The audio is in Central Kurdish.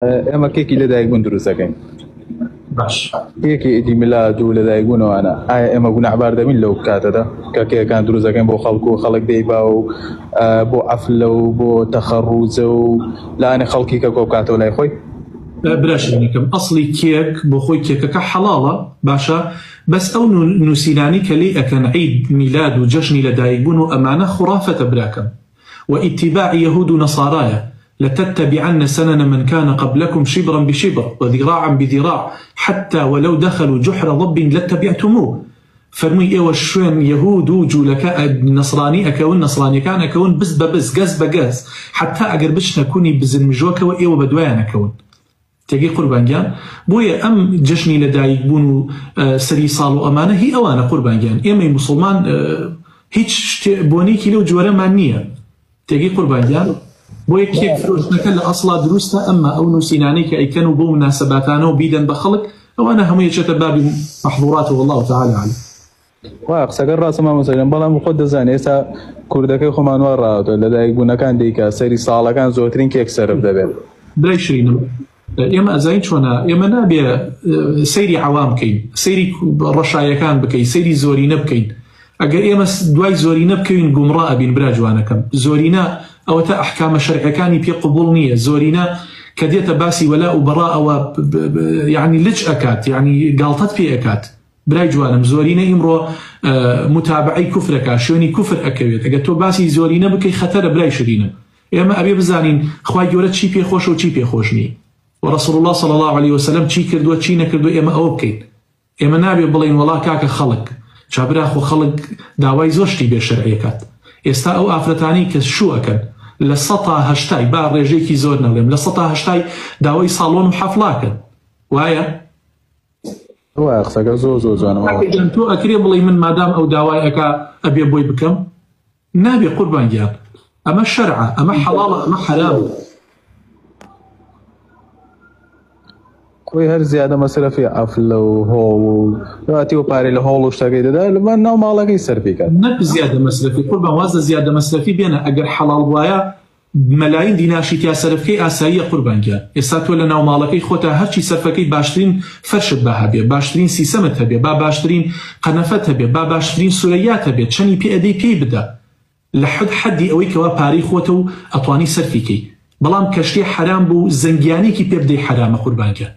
ئێمە کێکی لەدایک بوون دروست دەکەین. باش کێکی ئیدی میلاد و لەدایک بوونەوەانە ئایا ئێمە گونەحبار دەبین لەو کاتەدا کە کێکەکان دروست دەکەین بۆ خەڵکو و خەڵک دەیبا و بۆ عەفلە و بۆ تەخەڕوجە و لایەنی خەڵکی کە کۆبکاتەوە لای خۆی؟ براشێنێکم ئەسڵی کێک بۆ خۆی کێکەکە حەڵاڵە باشە، بەس ئەو نووسینانی کە لێی ئەکەن عید میلاد و جەژنی لەدایک بوون و ئەمانە خوڕافەتە براکەم واتباع يهود ونصارايا لتتبعن سنن من كان قبلكم شبرا بشبر وذراعا بذراع حتى ولو دخلوا جحر ضب لاتبعتموه. فرمي ايوه شوين يهود وجولك نصراني اكون نصراني كان اكون بز ببز قز بقز حتى اقر بشنا كوني بزنمجوك وايوه بدوان اكون تيجي قربان جان بويا ام جشني لدايق بونو سري صالو امانه هي اوانه قربان جان اما مسلمان هيج بونيكي لو جوره مانيه تيجي قربان جان بۆیە کێک فرۆشتنەکە لە ئەسڵا دروستە ئەمما ئەو نووسینانەی کە ئەیکەن و بۆ مناسەباتانە و بیدەن بە خەڵک ئەوانە هەموو یەکێتە بابی مەحظوڕات والله تعالى عالم. وای قسەکە ڕاستە مامۆستاکەم، بەڵام خۆت دەزانێت ئێستا کوردەکەی خۆمان وا ڕاوەتەوە لەدایک بوونەکان دیکە سەری ساڵەکان زۆرترین کێک سەرف دەبێت. برای شرینم ئێمە ئەزاین چۆنە ئێمە نابێ سەیری عەوام بکەین، سەیری ڕەشایەکان بکەین، سەیری زۆرینە بکەین. ئەگەر ئێمە دوای زۆرینە بکەین گومڕا ئەبین برا جوانەکەم. زۆرینە ئەوەتە ئەحکامە شەرعیەکانی پێ قبوڵ نییە. زۆرینە کە دێتە باسی وەلا و بەڕا ئەوە یعنی لج ئەکات، یعنی گاڵتەت پێ ئەکات. برای جوانم زۆرینە ئیمڕۆ متابعەی کوفرەکە، شوێنی کوفر ئەکەوێت. ئەگەر تۆ باسی زۆرینە بکەی خەتەرە برای شرینە. ئێمە ئەبێ بزانین خوای گەورە چی پێخۆشە و چی پێخۆش نییە. ورسول الله صلى الله عليه وسلم چی کردووە چی نەکردووە ئێمە ئەوە بکەین. ئێمە نابێ بڵین وەڵا کاکە خەڵک چابراخۆ خەڵک داوای زۆر شتی بێ شەرعیەکات. ئێستا ئەو ئافرەتانی کە شو ئەکەن لە 180 با ڕێژێکی زۆر نەڵێم لە 180 داوای ساڵۆن و حەفڵاکەن. وایە؟ وایە قسەکە زۆر زۆر جوانەوە. تۆ ئەکرێ بڵێ من مادام ئەو داوای ئەکا ئەبێ بۆی بکەم؟ نابێ قوربان گیان. ئەمە شەرعە، ئەمە حەڵاڵە، ئەمە حەرامە. خۆی هەر زیادە مەسرەفی عەفلە و هۆڵ و دواتیوە پارەی لە هۆڵ و شتەکەی دەدا لە ناو ماڵەکەی سەرفی کات. نەک زیادە مەسرەفی قوربان وازە زیادە مەسرەفی بێنە ئەگەر حەڵاڵ وایە مەلاین دیناشی تیا سەرفکەی ئاساییە قوربان گیان. ئێستا تۆ لە ناو ماڵەکەی خۆتە هەرچی سەرفەکەی باشترین فەرشت با هەبێ، باشترین سیسەمت هەبێ، با باشترین قەنەفەت هەبێ، با باشترین سورەیات هەبێ، چەنی پێ ئەدەی پێی بدە لە حەدی ئەوەی کەوا پارەی خۆتە و ئەتوانی سەرفیکەی. بەڵام کەشتێ حەرام بوو زەنگیانێکی پێ بدەی حەرامە قوربان گیان.